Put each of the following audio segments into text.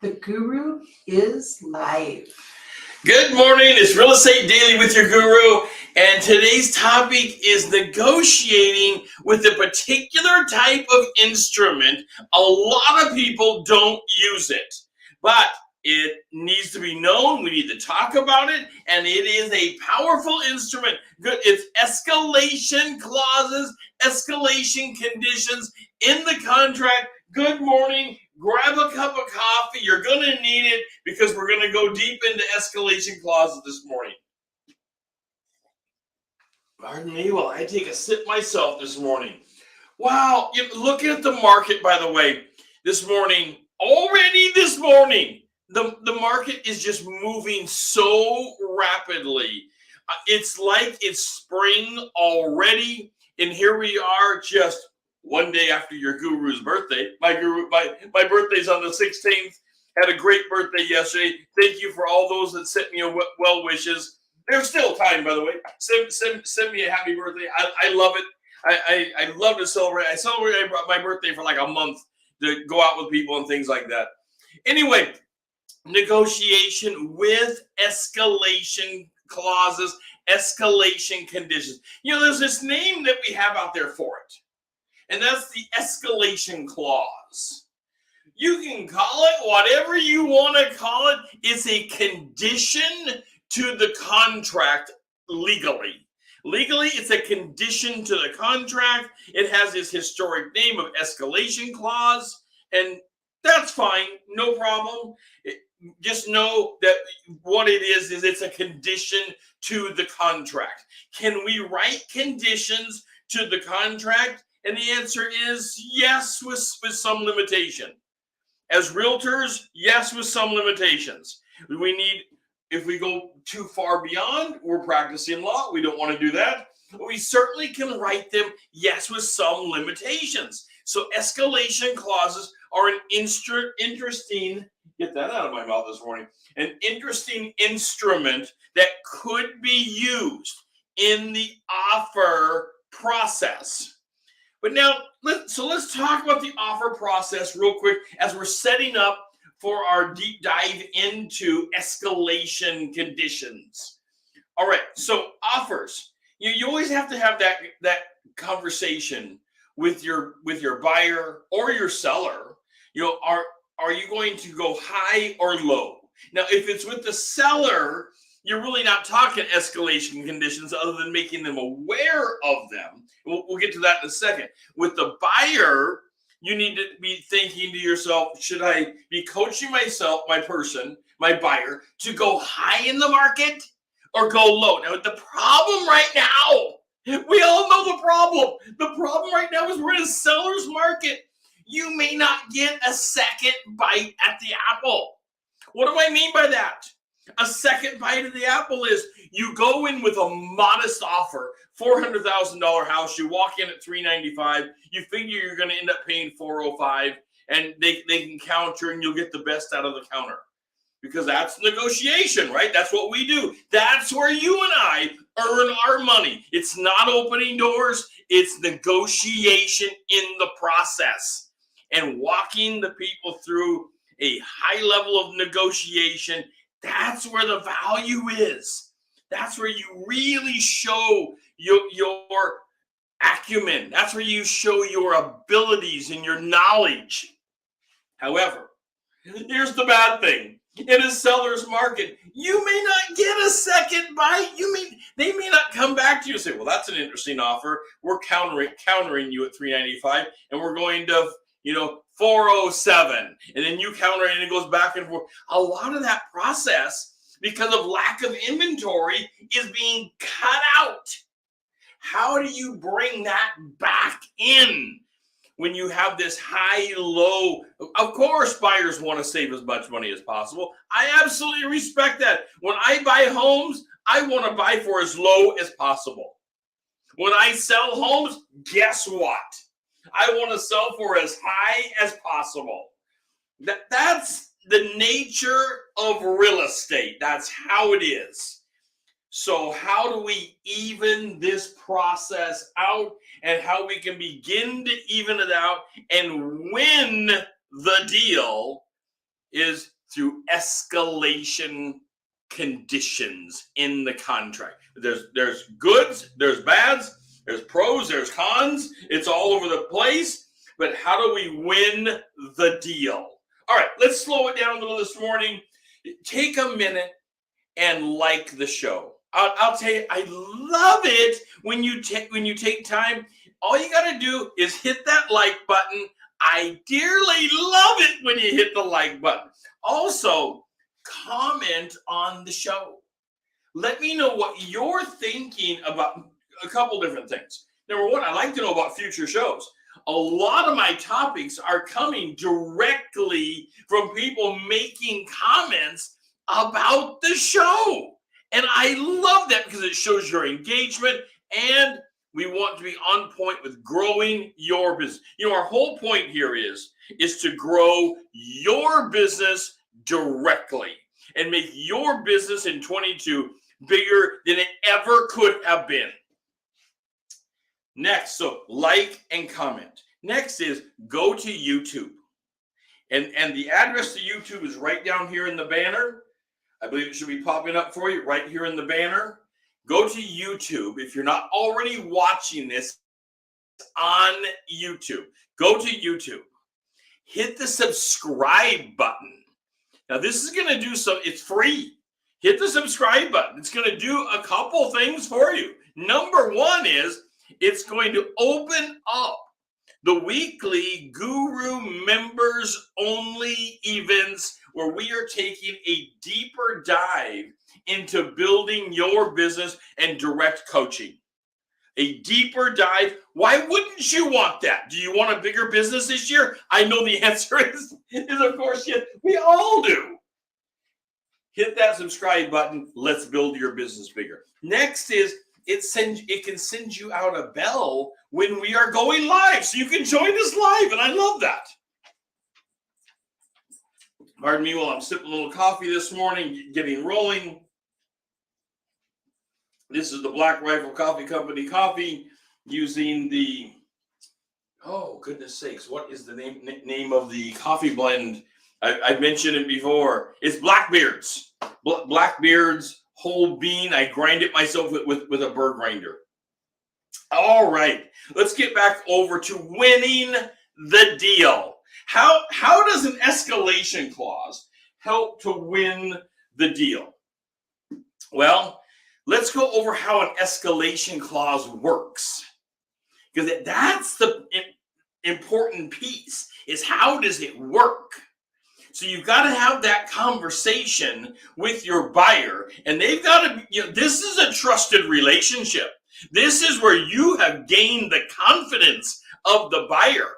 The Guru is live. Good morning, it's Real Estate Daily with your guru, and today's topic is negotiating with a particular type of instrument. A lot of people don't use it, but it needs to be known. We need to talk about it, and it is a powerful instrument. Good, it's escalation clauses, escalation conditions in the contract. Good morning. Grab a cup of coffee. You're going to need it because we're going to go deep into escalation clauses this morning. Pardon me while I take a sip myself this morning. Wow, looking at the market, by the way, this morning, the market is just moving so rapidly. It's like it's spring already, and here we are just one day after your guru's birthday. My birthday's on the 16th. Had a great birthday yesterday. Thank you for all those that sent me well wishes. There's still time, by the way. Send me a happy birthday. I love it. I love to celebrate. I celebrate my birthday for like a month to go out with people and things like that. Anyway, negotiation with escalation clauses, escalation conditions. There's this name that we have out there for it. And that's the escalation clause. You can call it whatever you want to call it. It's a condition to the contract legally. Legally, it's a condition to the contract. It has this historic name of escalation clause, and that's fine, no problem. Just know that what it is it's a condition to the contract. Can we write conditions to the contract? And the answer is yes, with some limitation. As realtors, yes, with some limitations. If we go too far beyond, we're practicing law. We don't want to do that. But we certainly can write them, yes, with some limitations. So escalation clauses are an interesting, get that out of my mouth this morning, an interesting instrument that could be used in the offer process. But now, let's talk about the offer process real quick as we're setting up for our deep dive into escalation conditions. All right, so offers. You always have to have that conversation with your buyer or your seller. Are you going to go high or low? Now, if it's with the seller, you're really not talking escalation conditions other than making them aware of them. We'll get to that in a second. With the buyer, you need to be thinking to yourself, should I be coaching my buyer, to go high in the market or go low? Now, the problem right now, we all know the problem. The problem right now is we're in a seller's market. You may not get a second bite at the apple. What do I mean by that? A second bite of the apple is you go in with a modest offer, $400,000 house. You walk in at $395,000. You figure you're going to end up paying $405,000, and they can counter, and you'll get the best out of the counter because that's negotiation, right? That's what we do. That's where you and I earn our money. It's not opening doors. It's negotiation in the process and walking the people through a high level of negotiation. That's where the value is. That's where you really show your acumen. That's where you show your abilities and your knowledge. However, here's the bad thing. In a seller's market, you may not get a second bite. They may not come back to you and say, well, that's an interesting offer. We're countering you at $395, and we're going to, $407, and then you counter it and it goes back and forth. A lot of that process, because of lack of inventory, is being cut out. How do you bring that back in when you have this high-low? Of course, buyers want to save as much money as possible. I absolutely respect that. When I buy homes, I want to buy for as low as possible. When I sell homes, guess what? I want to sell for as high as possible. That's the nature of real estate. That's how it is. So how do we even this process out, and how we can begin to even it out and win the deal is through escalation conditions in the contract. There's goods, there's bads, there's pros, there's cons. It's all over the place. But how do we win the deal? All right, let's slow it down a little this morning. Take a minute and like the show. I'll tell you, I love it when you take time. All you got to do is hit that like button. I dearly love it when you hit the like button. Also, comment on the show. Let me know what you're thinking about a couple different things. Number one, I'd like to know about future shows. A lot of my topics are coming directly from people making comments about the show. And I love that because it shows your engagement, and we want to be on point with growing your business. Our whole point here is to grow your business directly and make your business in 22 bigger than it ever could have been. Next, so like and comment. Next is go to YouTube. And the address to YouTube is right down here in the banner. I believe it should be popping up for you right here in the banner. Go to YouTube. If you're not already watching this on YouTube, go to YouTube. Hit the subscribe button. Now, this is going to do some, it's free. Hit the subscribe button. It's going to do a couple things for you. Number one is it's going to open up the weekly Guru members only events where we are taking a deeper dive into building your business and direct coaching. A deeper dive. Why wouldn't you want that? Do you want a bigger business this year? I know the answer is of course, yes. We all do. Hit that subscribe button. Let's build your business bigger. Next is it can send you out a bell when we are going live, so you can join us live, and I love that. Pardon me while I'm sipping a little coffee this morning, getting rolling. This is the Black Rifle Coffee Company coffee using the, oh goodness sakes, what is the name of the coffee blend? I mentioned it before. It's Blackbeard's. Blackbeard's whole bean. I grind it myself with a bird grinder. All right, let's get back over to winning the deal. How does an escalation clause help to win the deal? Well, let's go over how an escalation clause works, because that's the important piece, is how does it work? So you've got to have that conversation with your buyer, and they've got to, this is a trusted relationship. This is where you have gained the confidence of the buyer,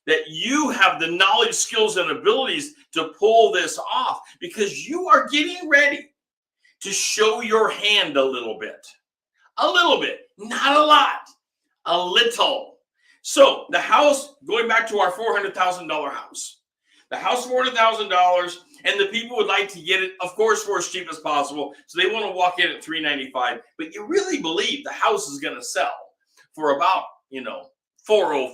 that you have the knowledge, skills, and abilities to pull this off, because you are getting ready to show your hand a little bit, not a lot, a little. So the house, going back to our $400,000 house, the house $400,000, and the people would like to get it, of course, for as cheap as possible. So they want to walk in at $395, but you really believe the house is going to sell for about, $405.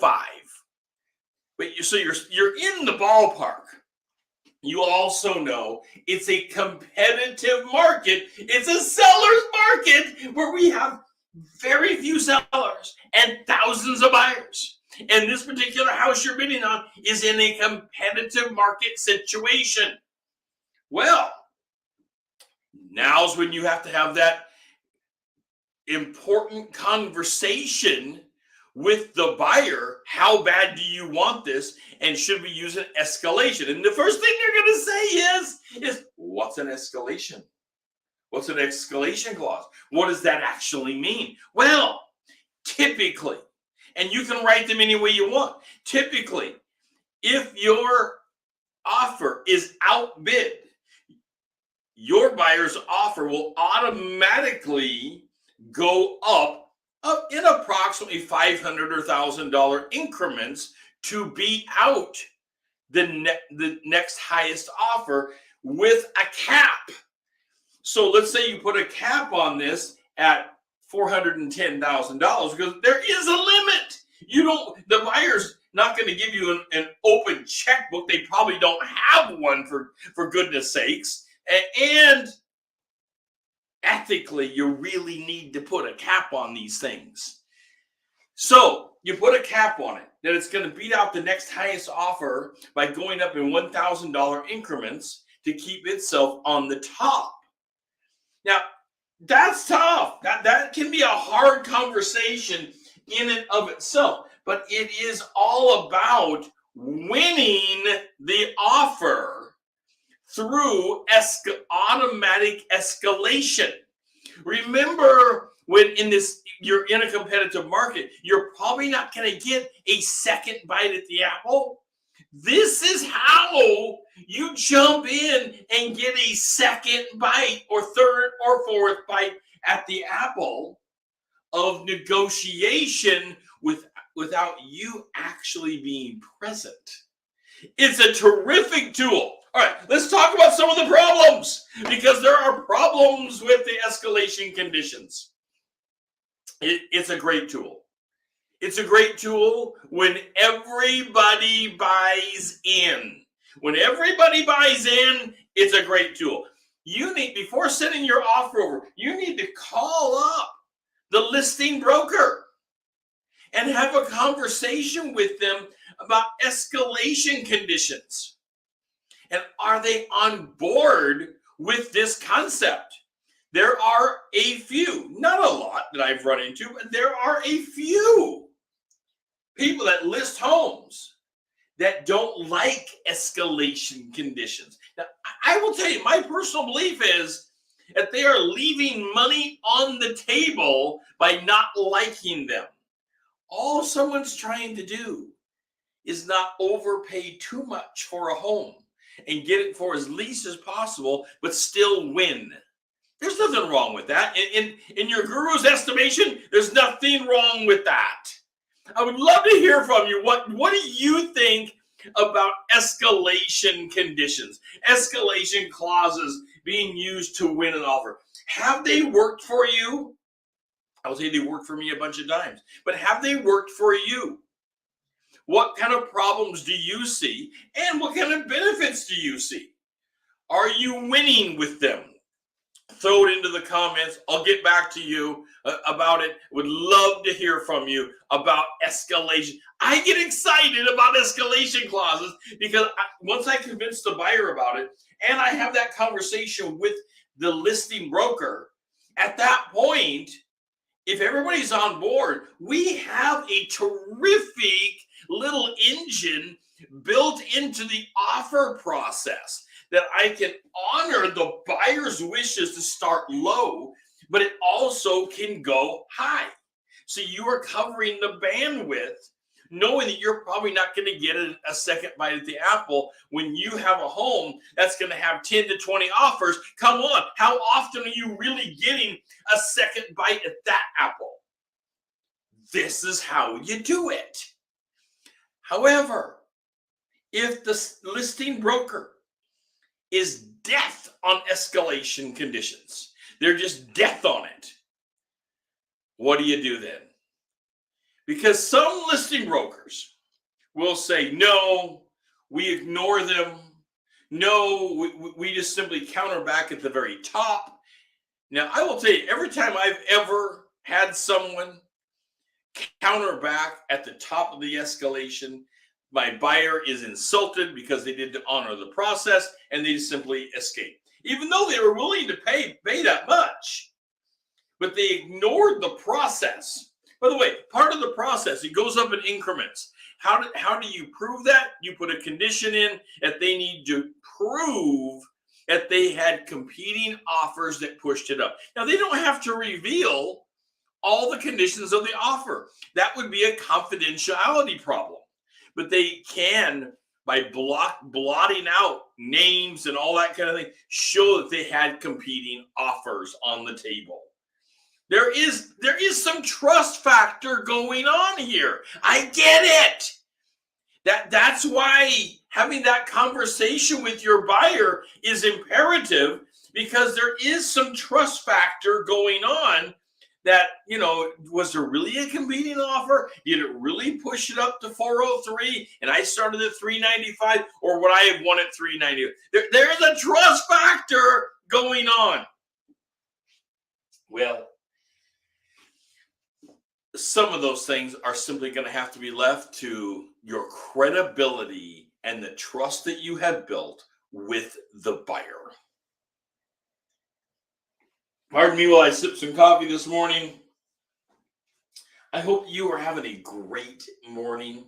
But so you're in the ballpark. You also know it's a competitive market. It's a seller's market where we have very few sellers and thousands of buyers. And this particular house you're bidding on is in a competitive market situation. Well, now's when you have to have that important conversation with the buyer. How bad do you want this? And should we use an escalation? And the first thing they're going to say is what's an escalation? What's an escalation clause? What does that actually mean? Well, typically, and you can write them any way you want. Typically, if your offer is outbid, your buyer's offer will automatically go up in approximately $500 or $1,000 increments to beat out the next highest offer with a cap. So let's say you put a cap on this at $410,000, because there is a limit. The buyer's not going to give you an open checkbook. They probably don't have one, for goodness sakes. And ethically, you really need to put a cap on these things. So you put a cap on it, that it's going to beat out the next highest offer by going up in $1,000 increments to keep itself on the top. Now, that's tough. That can be a hard conversation in and of itself, but it is all about winning the offer through automatic escalation. Remember, when you're in a competitive market, you're probably not going to get a second bite at the apple. This is how you jump in and get a second bite or third or fourth bite at the apple of negotiation without you actually being present. It's a terrific tool. All right, let's talk about some of the problems, because there are problems with the escalation conditions. It's a great tool. It's a great tool when everybody buys in. When everybody buys in, it's a great tool. Before sending your offer over, you need to call up the listing broker and have a conversation with them about escalation conditions. And are they on board with this concept? There are a few, not a lot that I've run into, but there are a few people that list homes that don't like escalation conditions. Now, I will tell you, my personal belief is that they are leaving money on the table by not liking them. All someone's trying to do is not overpay too much for a home and get it for as least as possible, but still win. There's nothing wrong with that. In your guru's estimation, there's nothing wrong with that. I would love to hear from you. What do you think about escalation conditions, escalation clauses being used to win an offer? Have they worked for you? I will say they worked for me a bunch of times, but have they worked for you? What kind of problems do you see, and what kind of benefits do you see? Are you winning with them? Throw it into the comments. I'll get back to you about it. Would love to hear from you about escalation. I get excited about escalation clauses because once I convince the buyer about it and I have that conversation with the listing broker, at that point, if everybody's on board, we have a terrific little engine built into the offer process that I can honor the buyer's wishes to start low, but it also can go high. So you are covering the bandwidth, knowing that you're probably not going to get a second bite at the apple when you have a home that's going to have 10 to 20 offers. Come on, how often are you really getting a second bite at that apple? This is how you do it. However, if the listing broker is death on escalation conditions, they're just death on it, what do you do then? Because some listing brokers will say, no, we ignore them. No, we just simply counter back at the very top. Now, I will tell you, every time I've ever had someone counter back at the top of the escalation, my buyer is insulted because they didn't honor the process and they simply escaped. Even though they were willing to pay that much, but they ignored the process. By the way, part of the process, it goes up in increments. How do you prove that? You put a condition in that they need to prove that they had competing offers that pushed it up. Now, they don't have to reveal all the conditions of the offer. That would be a confidentiality problem. But they can, by blotting out names and all that kind of thing, show that they had competing offers on the table. There is some trust factor going on here. I get it. That's why having that conversation with your buyer is imperative, because there is some trust factor going on that, was there really a competing offer? Did it really push it up to 403 and I started at 395, or would I have won at 390? There's a trust factor going on. Well, some of those things are simply going to have to be left to your credibility and the trust that you have built with the buyer. Pardon me while I sip some coffee this morning. I hope you are having a great morning.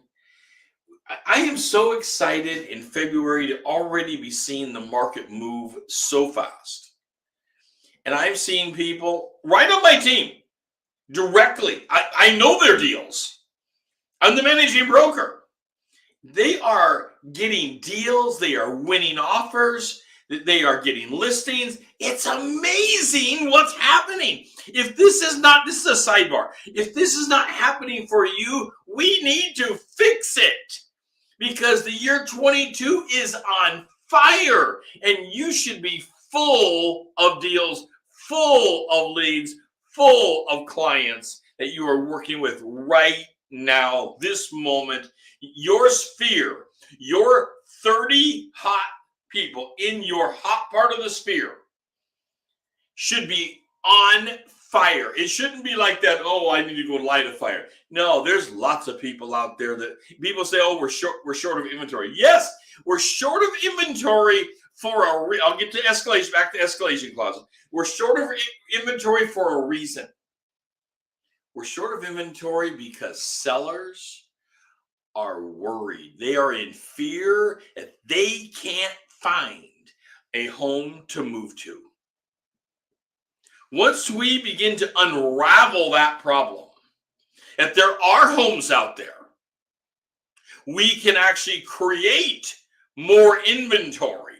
I am so excited in February to already be seeing the market move so fast. And I've seen people right on my team directly. I know their deals. I'm the managing broker. They are getting deals. They are winning offers. They are getting listings. It's amazing what's happening. If this is a sidebar. If this is not happening for you, we need to fix it, because the year 22 is on fire and you should be full of deals, full of leads, full of clients that you are working with right now, this moment. Your sphere, your 30 hot people in your hot part of the sphere should be on fire. It shouldn't be like that, oh, I need to go light a fire. No, there's lots of people out there that people say, oh, we're short of inventory. Yes, we're short of inventory for I'll get to escalation, back to escalation clauses. We're short of inventory for a reason. We're short of inventory because sellers are worried. They are in fear that they can't find a home to move to. Once we begin to unravel that problem, that there are homes out there, we can actually create more inventory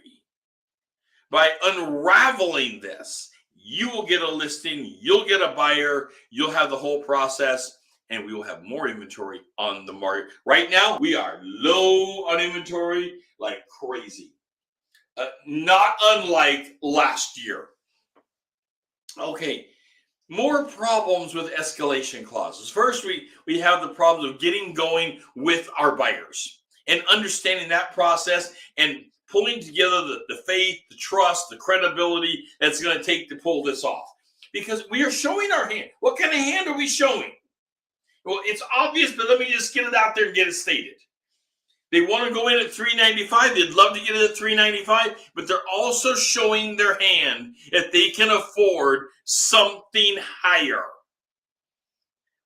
by unraveling this. You will get a listing, you'll get a buyer, you'll have the whole process, and we will have more inventory on the market. Right now, we are low on inventory like crazy. Not unlike last year. Okay, more problems with escalation clauses. First, we have the problems of getting going with our buyers and understanding that process and pulling together the faith, the trust, the credibility that's going to take to pull this off. Because we are showing our hand. What kind of hand are we showing? Well, it's obvious, but let me just get it out there and get it stated. They want to go in at 395. They'd love to get it at 395, but they're also showing their hand if they can afford something higher.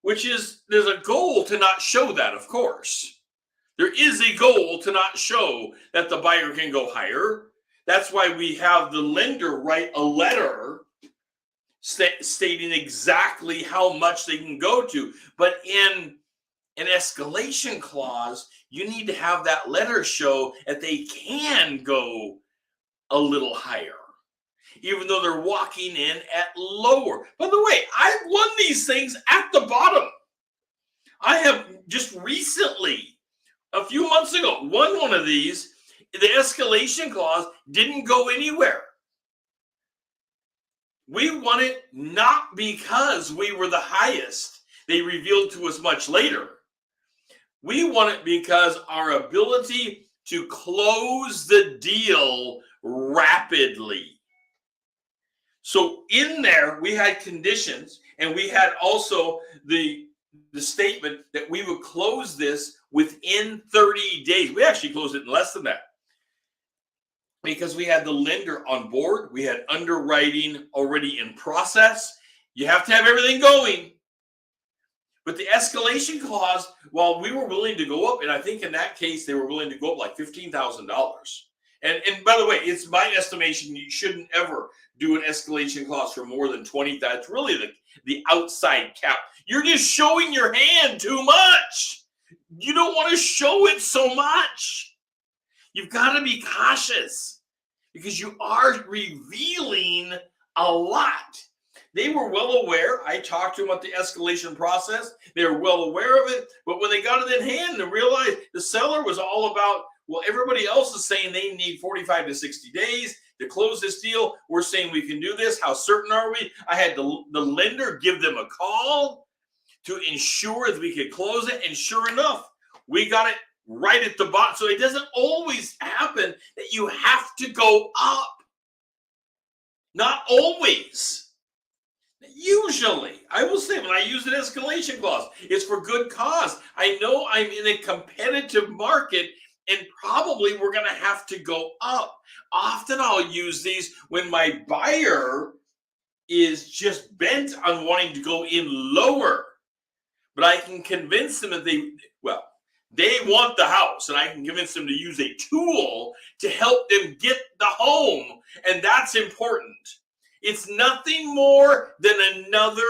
Which is, there's a goal to not show that, of course. There is a goal to not show that the buyer can go higher. That's why we have the lender write a letter stating exactly how much they can go to. But in an escalation clause, you need to have that letter show that they can go a little higher, even though they're walking in at lower. By the way, I've won these things at the bottom. I have just recently, a few months ago, won one of these. The escalation clause didn't go anywhere. We won it not because we were the highest. They revealed to us much later. We won it because our ability to close the deal rapidly. So in there, we had conditions, and we had also the statement that we would close this within 30 days. We actually closed it in less than that, because we had the lender on board. We had underwriting already in process. You have to have everything going. But the escalation clause, while we were willing to go up, and I think in that case they were willing to go up like $15,000. And by the way, it's my estimation you shouldn't ever do an escalation clause for more than 20. That's really the outside cap. You're just showing your hand too much. You don't want to show it so much. You've got to be cautious because you are revealing a lot. They were well aware. I talked to them about the escalation process. They were well aware of it. But when they got it in hand and realized the seller was all about, well, everybody else is saying they need 45 to 60 days. to close this deal. We're saying we can do this. How certain are we? I had the lender give them a call to ensure that we could close it. And sure enough, we got it right at the bottom. So it doesn't always happen that you have to go up. Not always. Usually, I will say when I use an escalation clause, it's for good cause. I know I'm in a competitive market and probably we're going to have to go up. Often I'll use these when my buyer is just bent on wanting to go in lower. But I can convince them that they want the house, and I can convince them to use a tool to help them get the home, and that's important. It's nothing more than another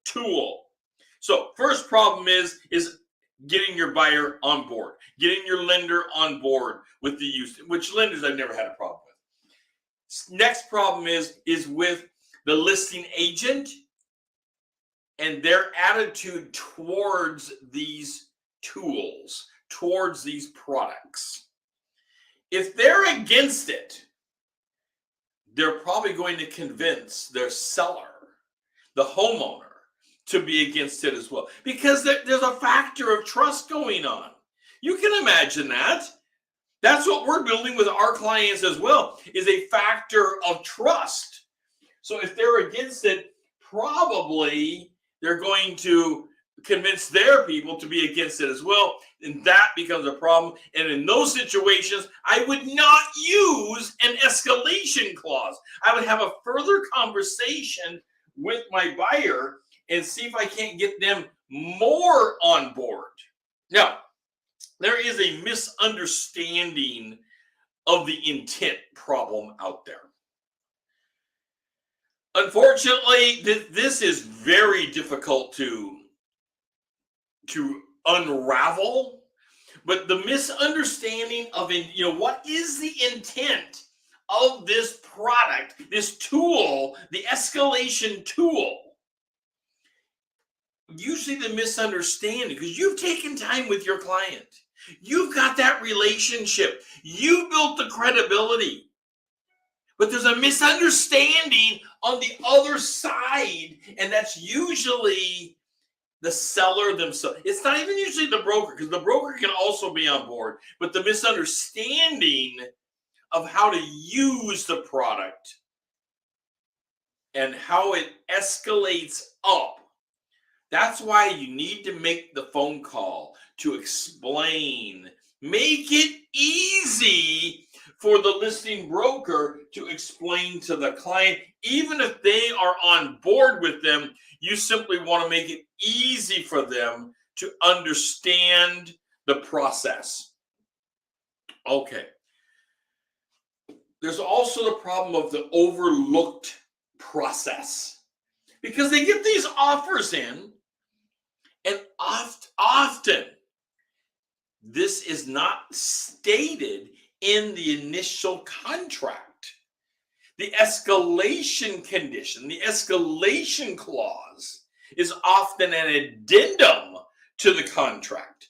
tool. So first problem is getting your buyer on board, getting your lender on board with the use, which lenders I've never had a problem with. Next problem is with the listing agent and their attitude towards these tools, towards these products. If they're against it, they're probably going to convince their seller, the homeowner, to be against it as well. Because there's a factor of trust going on. You can imagine that. That's what we're building with our clients as well, is a factor of trust. So if they're against it, probably they're going to convince their people to be against it as well, and that becomes a problem. And in those situations, I would not use an escalation clause. I would have a further conversation with my buyer and see if I can't get them more on board. Now, there is a misunderstanding of the intent problem out there. Unfortunately, this is very difficult to unravel, but the misunderstanding of what is the intent of this product, this tool, the escalation tool. Usually the misunderstanding, because you've taken time with your client, you've got that relationship, you built the credibility, but there's a misunderstanding on the other side, and that's usually the seller themselves. It's not even usually the broker, because the broker can also be on board, but the misunderstanding of how to use the product and how it escalates up. That's why you need to make the phone call to explain. Make it easy for the listing broker to explain to the client. Even if they are on board with them, you simply want to make it easy for them to understand the process. Okay. There's also the problem of the overlooked process, because they get these offers in, and often this is not stated in the initial contract. The escalation condition, the escalation clause, is often an addendum to the contract,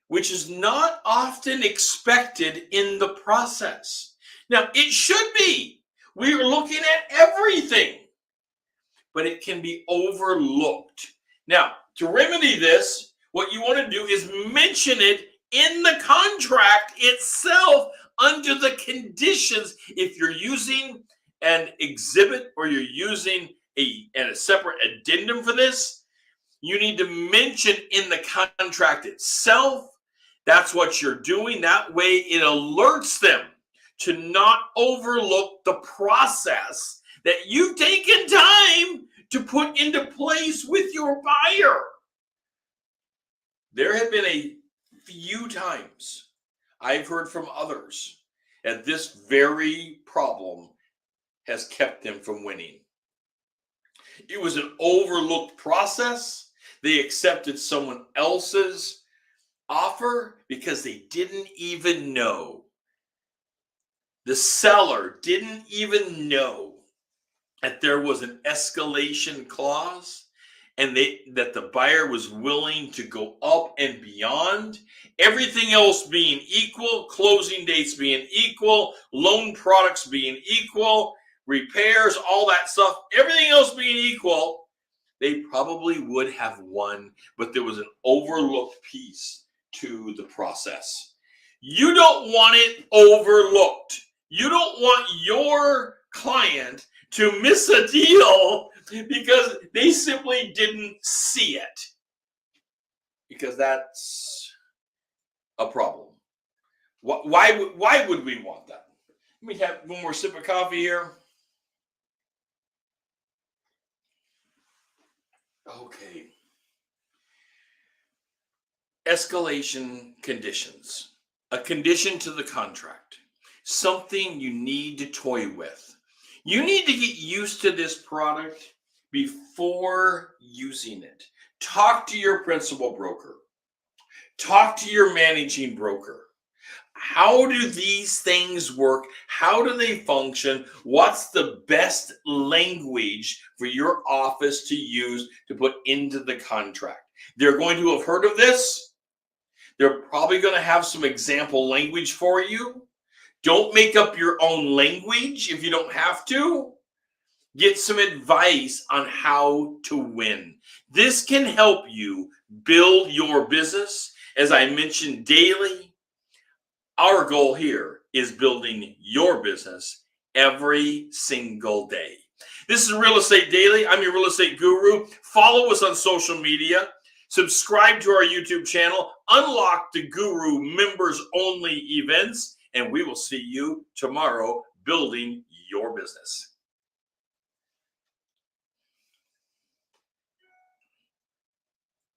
which is not often expected in the process. Now, it should be. We are looking at everything, but it can be overlooked. Now, to remedy this, what you want to do is mention it in the contract itself under the conditions. If you're using an exhibit or you're using a separate addendum for this, you need to mention in the contract itself that's what you're doing. That way it alerts them to not overlook the process that you've taken time to put into place with your buyer. There have been a few times I've heard from others that this very problem has kept them from winning. It was an overlooked process. They accepted someone else's offer because they didn't even know. The seller didn't even know that there was an escalation clause, and that the buyer was willing to go up and beyond, everything else being equal, closing dates being equal, loan products being equal, repairs, all that stuff, everything else being equal, they probably would have won, but there was an overlooked piece to the process. You don't want it overlooked. You don't want your client to miss a deal because they simply didn't see it. Because that's a problem. Why would we want that? Let me have one more sip of coffee here. Okay. Escalation conditions. A condition to the contract. Something you need to toy with. You need to get used to this product before using it. Talk to your principal broker. Talk to your managing broker. How do these things work? How do they function? What's the best language for your office to use to put into the contract? They're going to have heard of this. They're probably going to have some example language for you. Don't make up your own language if you don't have to. Get some advice on how to win. This can help you build your business. As I mentioned daily, our goal here is building your business every single day. This is Real Estate Daily. I'm your real estate guru. Follow us on social media. Subscribe to our YouTube channel. Unlock the Guru members only events. And we will see you tomorrow building your business.